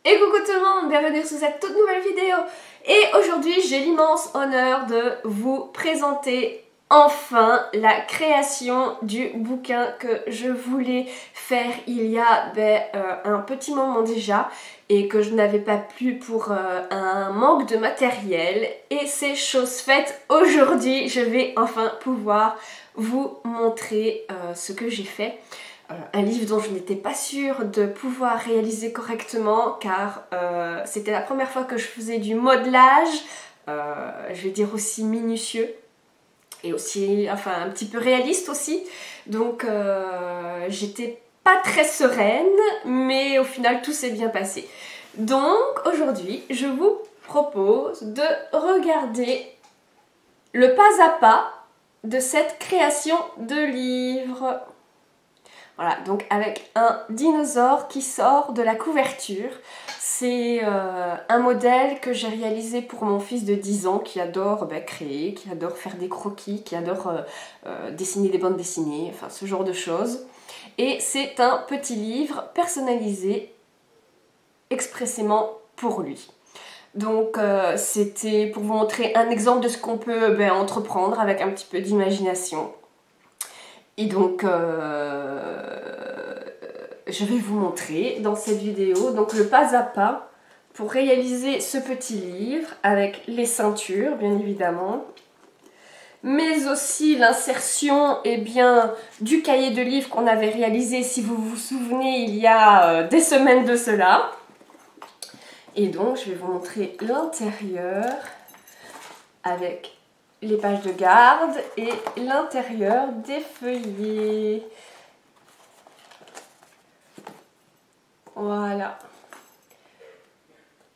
Et coucou tout le monde, bienvenue sur cette toute nouvelle vidéo. Et aujourd'hui j'ai l'immense honneur de vous présenter enfin la création du bouquin que je voulais faire il y a un petit moment déjà et que je n'avais pas pu pour un manque de matériel. Et c'est chose faite, aujourd'hui je vais enfin pouvoir vous montrer ce que j'ai fait. Un livre dont je n'étais pas sûre de pouvoir réaliser correctement car c'était la première fois que je faisais du modelage, je vais dire aussi minutieux et aussi, enfin un petit peu réaliste aussi, donc j'étais pas très sereine, mais au final tout s'est bien passé. Donc aujourd'hui je vous propose de regarder le pas à pas de cette création de livre. Voilà, donc avec un dinosaure qui sort de la couverture. C'est un modèle que j'ai réalisé pour mon fils de 10 ans qui adore créer, qui adore faire des croquis, qui adore dessiner des bandes dessinées, enfin ce genre de choses. Et c'est un petit livre personnalisé expressément pour lui. Donc c'était pour vous montrer un exemple de ce qu'on peut entreprendre avec un petit peu d'imagination. Et donc, je vais vous montrer dans cette vidéo donc le pas à pas pour réaliser ce petit livre avec les ceintures, bien évidemment, mais aussi l'insertion du cahier de livre qu'on avait réalisé, si vous vous souvenez, il y a des semaines de cela. Et donc, je vais vous montrer l'intérieur avec les pages de garde et l'intérieur des feuillets. Voilà.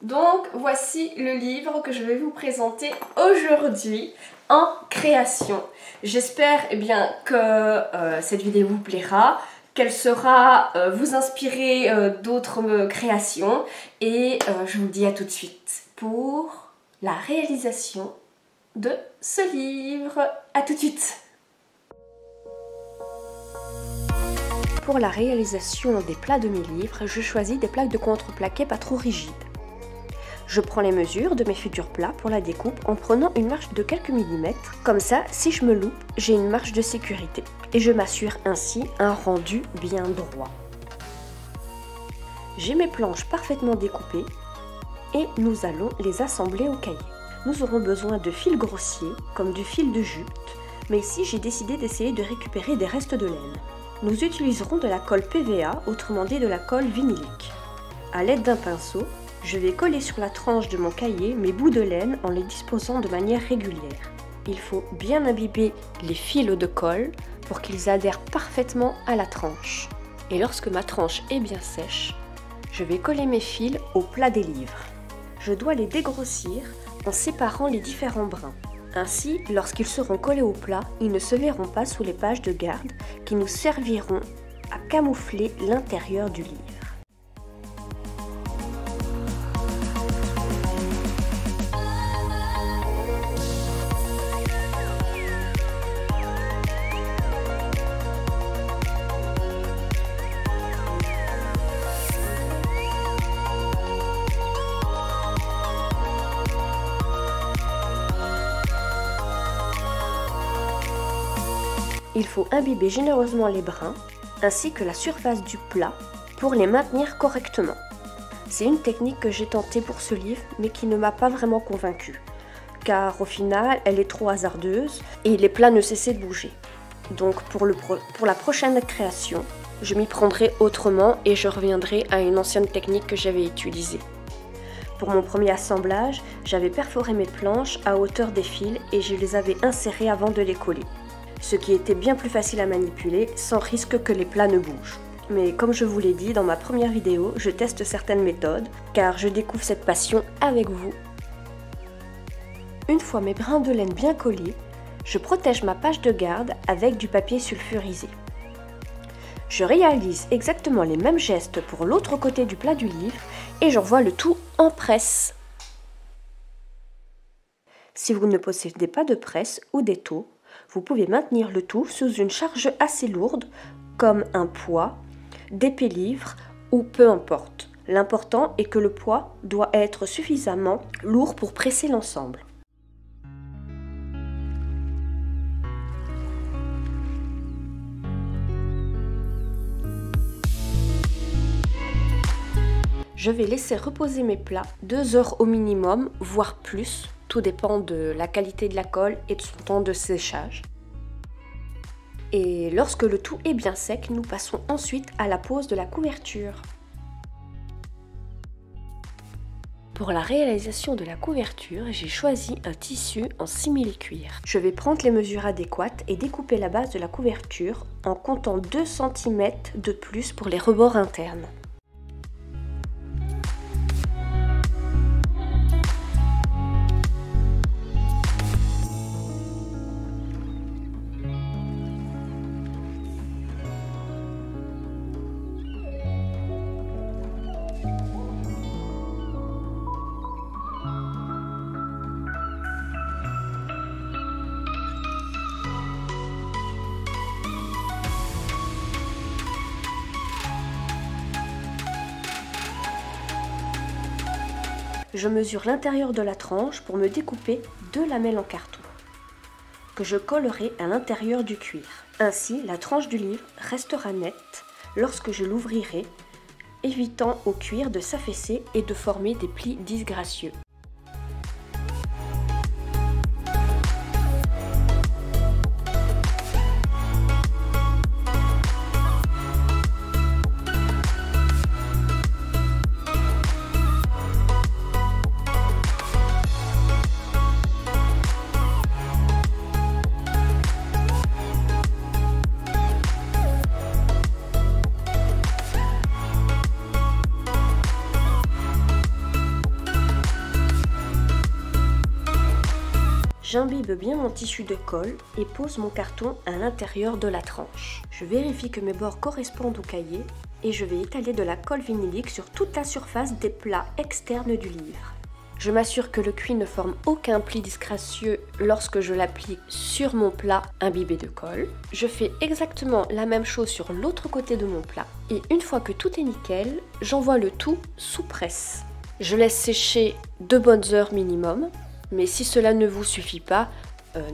Donc voici le livre que je vais vous présenter aujourd'hui en création. J'espère que cette vidéo vous plaira, qu'elle saura vous inspirer d'autres créations et je vous dis à tout de suite pour la réalisation de ce livre. À tout de suite. Pour la réalisation des plats de mes livres, je choisis des plaques de contreplaqué pas trop rigides. Je prends les mesures de mes futurs plats pour la découpe en prenant une marge de quelques millimètres. Comme ça, si je me loupe, j'ai une marge de sécurité. Et je m'assure ainsi un rendu bien droit. J'ai mes planches parfaitement découpées et nous allons les assembler au cahier. Nous aurons besoin de fils grossiers, comme du fil de jute, mais ici j'ai décidé d'essayer de récupérer des restes de laine. Nous utiliserons de la colle PVA, autrement dit de la colle vinylique. A l'aide d'un pinceau, je vais coller sur la tranche de mon cahier mes bouts de laine en les disposant de manière régulière. Il faut bien imbiber les fils de colle pour qu'ils adhèrent parfaitement à la tranche. Et lorsque ma tranche est bien sèche, je vais coller mes fils au plat des livres. Je dois les dégrossir en séparant les différents brins. Ainsi, lorsqu'ils seront collés au plat, ils ne se verront pas sous les pages de garde qui nous serviront à camoufler l'intérieur du livre. Il faut imbiber généreusement les brins ainsi que la surface du plat pour les maintenir correctement. C'est une technique que j'ai tentée pour ce livre mais qui ne m'a pas vraiment convaincue car au final elle est trop hasardeuse et les plats ne cessaient de bouger. Donc pour la prochaine création, je m'y prendrai autrement et je reviendrai à une ancienne technique que j'avais utilisée. Pour mon premier assemblage, j'avais perforé mes planches à hauteur des fils et je les avais insérées avant de les coller. Ce qui était bien plus facile à manipuler sans risque que les plats ne bougent. Mais comme je vous l'ai dit dans ma première vidéo, je teste certaines méthodes car je découvre cette passion avec vous. Une fois mes brins de laine bien collés, je protège ma page de garde avec du papier sulfurisé. Je réalise exactement les mêmes gestes pour l'autre côté du plat du livre et j'envoie le tout en presse. Si vous ne possédez pas de presse ou d'étau, vous pouvez maintenir le tout sous une charge assez lourde, comme un poids, des pélivres ou peu importe. L'important est que le poids doit être suffisamment lourd pour presser l'ensemble. Je vais laisser reposer mes plats 2 heures au minimum, voire plus. Tout dépend de la qualité de la colle et de son temps de séchage. Et lorsque le tout est bien sec, nous passons ensuite à la pose de la couverture. Pour la réalisation de la couverture, j'ai choisi un tissu en simili-cuir. Je vais prendre les mesures adéquates et découper la base de la couverture en comptant 2 cm de plus pour les rebords internes. Je mesure l'intérieur de la tranche pour me découper 2 lamelles en carton, que je collerai à l'intérieur du cuir. Ainsi, la tranche du livre restera nette lorsque je l'ouvrirai, évitant au cuir de s'affaisser et de former des plis disgracieux. J'imbibe bien mon tissu de colle et pose mon carton à l'intérieur de la tranche. Je vérifie que mes bords correspondent au cahier et je vais étaler de la colle vinylique sur toute la surface des plats externes du livre. Je m'assure que le cuir ne forme aucun pli disgracieux lorsque je l'applique sur mon plat imbibé de colle. Je fais exactement la même chose sur l'autre côté de mon plat et une fois que tout est nickel, j'envoie le tout sous presse. Je laisse sécher 2 bonnes heures minimum. Mais si cela ne vous suffit pas,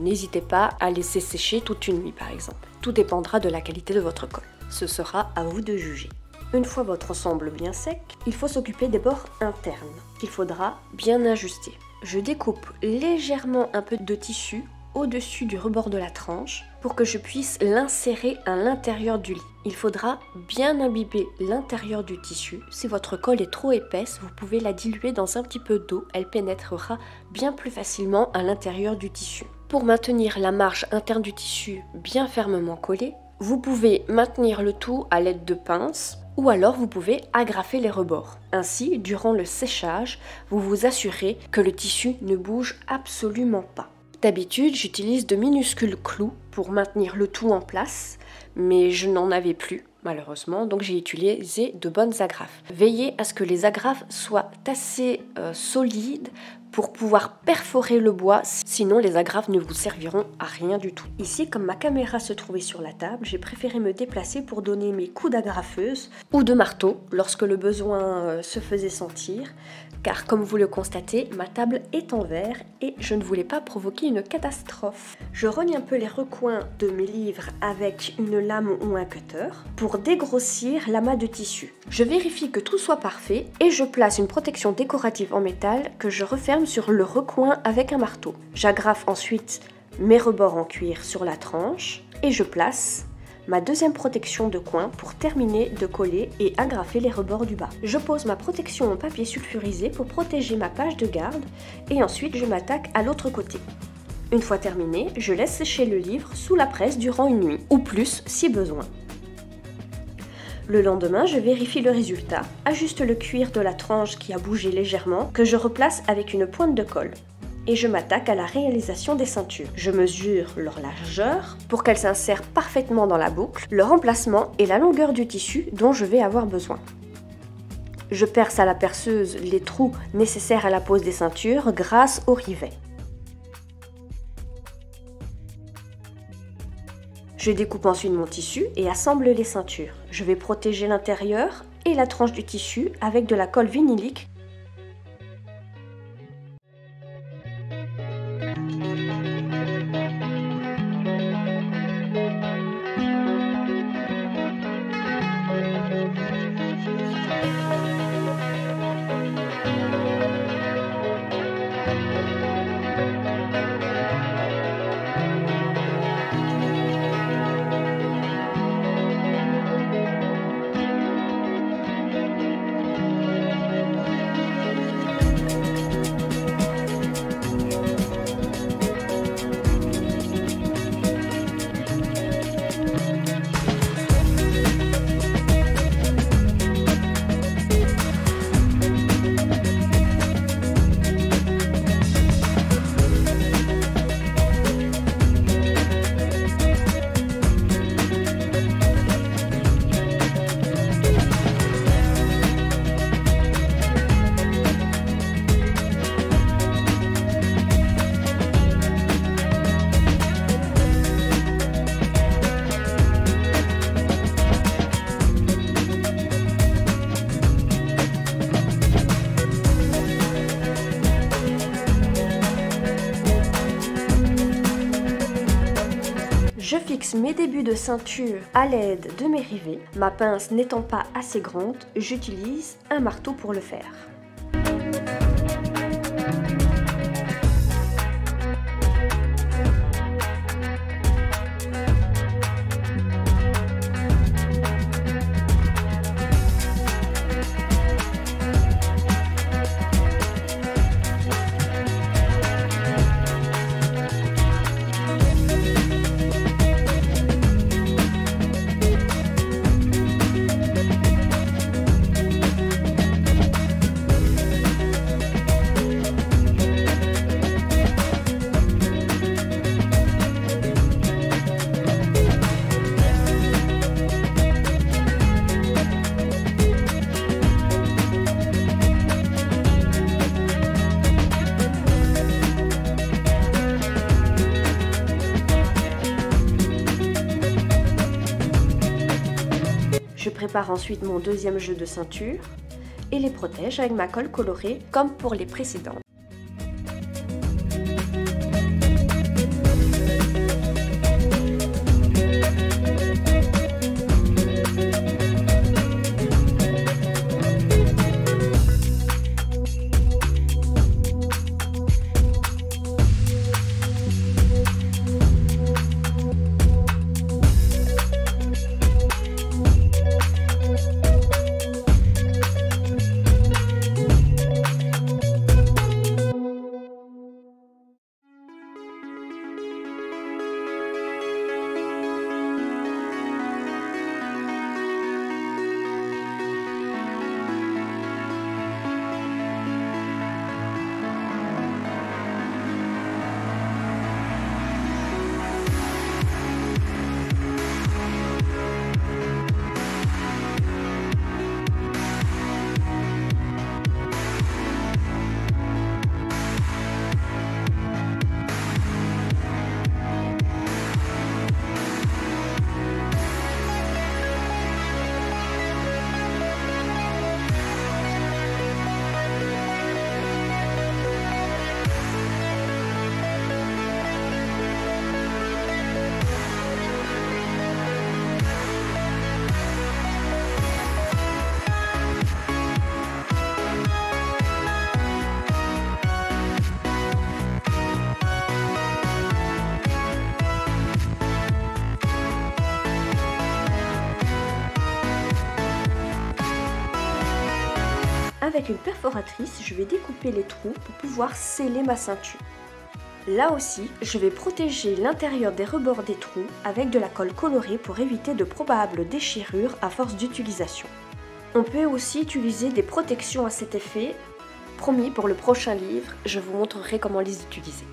n'hésitez pas à laisser sécher toute une nuit par exemple. Tout dépendra de la qualité de votre colle. Ce sera à vous de juger. Une fois votre ensemble bien sec, il faut s'occuper des bords internes qu'il faudra bien ajuster. Je découpe légèrement un peu de tissu au-dessus du rebord de la tranche pour que je puisse l'insérer à l'intérieur du lit. Il faudra bien imbiber l'intérieur du tissu. Si votre colle est trop épaisse, vous pouvez la diluer dans un petit peu d'eau. Elle pénétrera bien plus facilement à l'intérieur du tissu. Pour maintenir la marge interne du tissu bien fermement collée, vous pouvez maintenir le tout à l'aide de pinces ou alors vous pouvez agrafer les rebords. Ainsi, durant le séchage, vous vous assurez que le tissu ne bouge absolument pas. D'habitude, j'utilise de minuscules clous pour maintenir le tout en place, mais je n'en avais plus malheureusement, donc j'ai utilisé de bonnes agrafes. Veillez à ce que les agrafes soient assez solides pour pouvoir perforer le bois, sinon les agrafes ne vous serviront à rien du tout. Ici, comme ma caméra se trouvait sur la table, j'ai préféré me déplacer pour donner mes coups d'agrafeuse ou de marteau lorsque le besoin se faisait sentir, car comme vous le constatez, ma table est en verre et je ne voulais pas provoquer une catastrophe. Je rogne un peu les recoins de mes livres avec une lame ou un cutter pour dégrossir l'amas de tissu. Je vérifie que tout soit parfait et je place une protection décorative en métal que je referme sur le recoin avec un marteau. J'agrafe ensuite mes rebords en cuir sur la tranche et je place ma deuxième protection de coin pour terminer de coller et agrafer les rebords du bas. Je pose ma protection en papier sulfurisé pour protéger ma page de garde et ensuite je m'attaque à l'autre côté. Une fois terminé, je laisse sécher le livre sous la presse durant une nuit, ou plus si besoin. Le lendemain, je vérifie le résultat, ajuste le cuir de la tranche qui a bougé légèrement, que je replace avec une pointe de colle. Et je m'attaque à la réalisation des ceintures. Je mesure leur largeur pour qu'elles s'insèrent parfaitement dans la boucle, leur emplacement et la longueur du tissu dont je vais avoir besoin. Je perce à la perceuse les trous nécessaires à la pose des ceintures grâce au rivet. Je découpe ensuite mon tissu et assemble les ceintures. Je vais protéger l'intérieur et la tranche du tissu avec de la colle vinylique. Je fixe mes débuts de ceinture à l'aide de mes rivets. Ma pince n'étant pas assez grande, j'utilise un marteau pour le faire. Je prépare ensuite mon deuxième jeu de ceinture et les protège avec ma colle colorée comme pour les précédents. Avec une perforatrice, je vais découper les trous pour pouvoir sceller ma ceinture. Là aussi, je vais protéger l'intérieur des rebords des trous avec de la colle colorée pour éviter de probables déchirures à force d'utilisation. On peut aussi utiliser des protections à cet effet. Promis, pour le prochain livre, je vous montrerai comment les utiliser.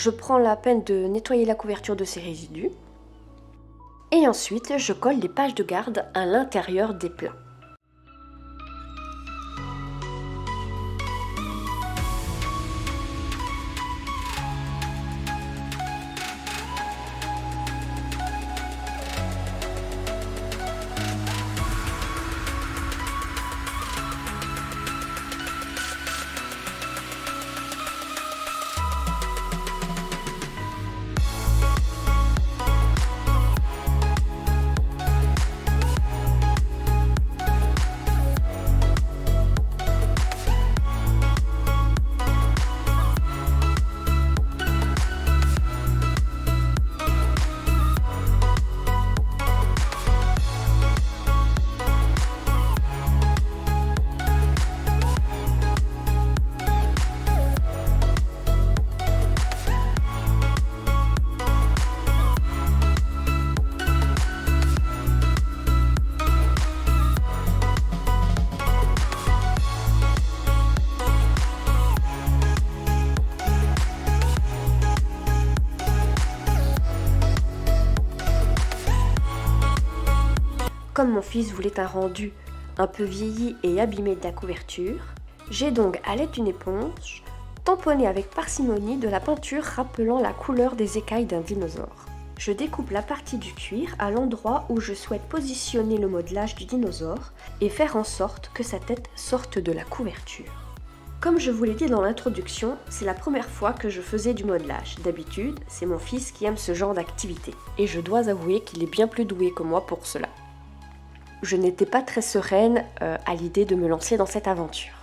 je prends la peine de nettoyer la couverture de ces résidus. Et ensuite, je colle les pages de garde à l'intérieur des plats. Comme mon fils voulait un rendu un peu vieilli et abîmé de la couverture, j'ai donc à l'aide d'une éponge tamponné avec parcimonie de la peinture rappelant la couleur des écailles d'un dinosaure. Je découpe la partie du cuir à l'endroit où je souhaite positionner le modelage du dinosaure et faire en sorte que sa tête sorte de la couverture. Comme je vous l'ai dit dans l'introduction, c'est la première fois que je faisais du modelage. D'habitude, c'est mon fils qui aime ce genre d'activité et je dois avouer qu'il est bien plus doué que moi pour cela. Je n'étais pas très sereine à l'idée de me lancer dans cette aventure.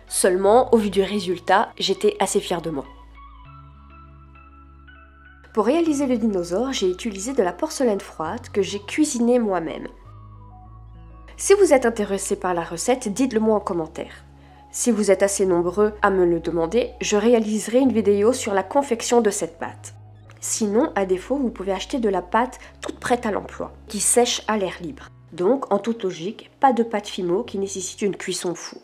Seulement, au vu du résultat, j'étais assez fière de moi. Pour réaliser le dinosaure, j'ai utilisé de la porcelaine froide que j'ai cuisinée moi-même. Si vous êtes intéressé par la recette, dites-le moi en commentaire. Si vous êtes assez nombreux à me le demander, je réaliserai une vidéo sur la confection de cette pâte. Sinon, à défaut, vous pouvez acheter de la pâte toute prête à l'emploi, qui sèche à l'air libre. Donc, en toute logique, pas de pâte Fimo qui nécessite une cuisson au four.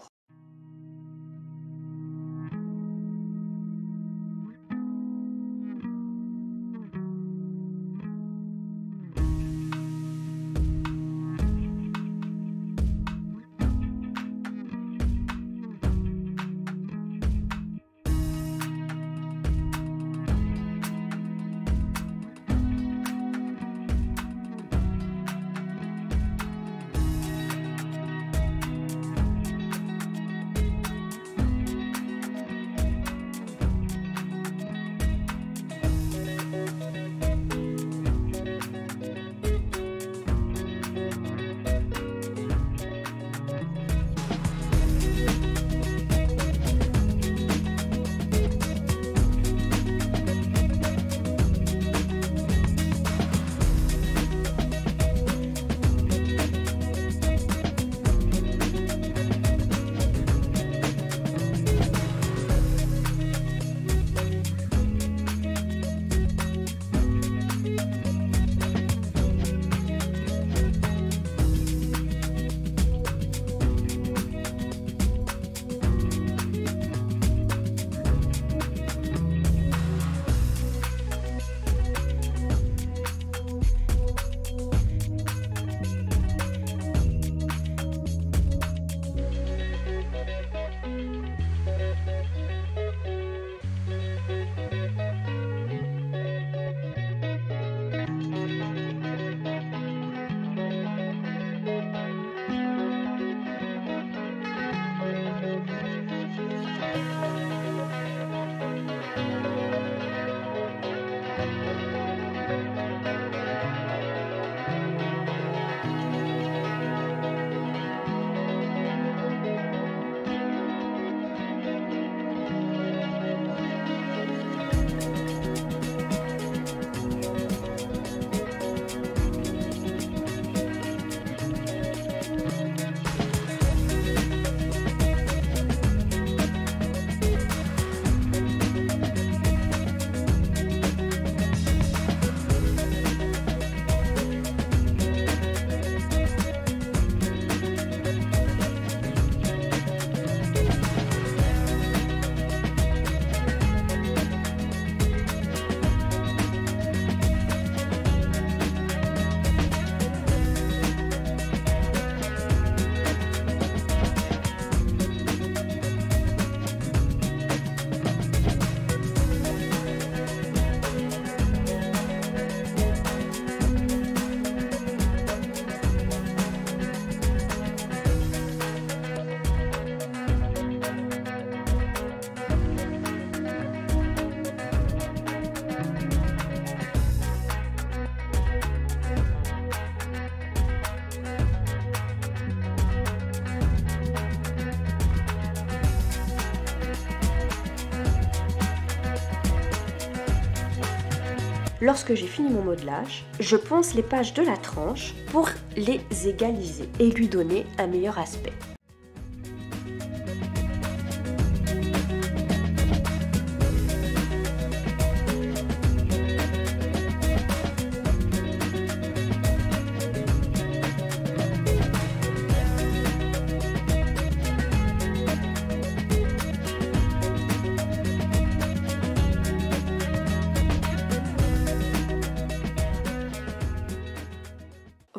lorsque j'ai fini mon modelage, je ponce les pages de la tranche pour les égaliser et lui donner un meilleur aspect.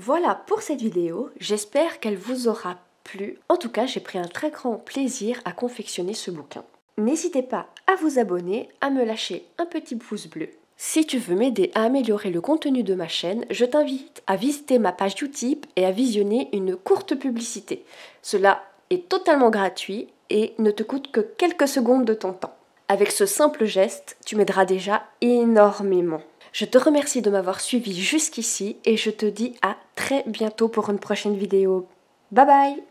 Voilà pour cette vidéo, j'espère qu'elle vous aura plu. En tout cas, j'ai pris un très grand plaisir à confectionner ce bouquin. N'hésitez pas à vous abonner, à me lâcher un petit pouce bleu. Si tu veux m'aider à améliorer le contenu de ma chaîne, je t'invite à visiter ma page Utip et à visionner une courte publicité. Cela est totalement gratuit et ne te coûte que quelques secondes de ton temps. Avec ce simple geste, tu m'aideras déjà énormément. Je te remercie de m'avoir suivi jusqu'ici et je te dis à très bientôt pour une prochaine vidéo. Bye bye!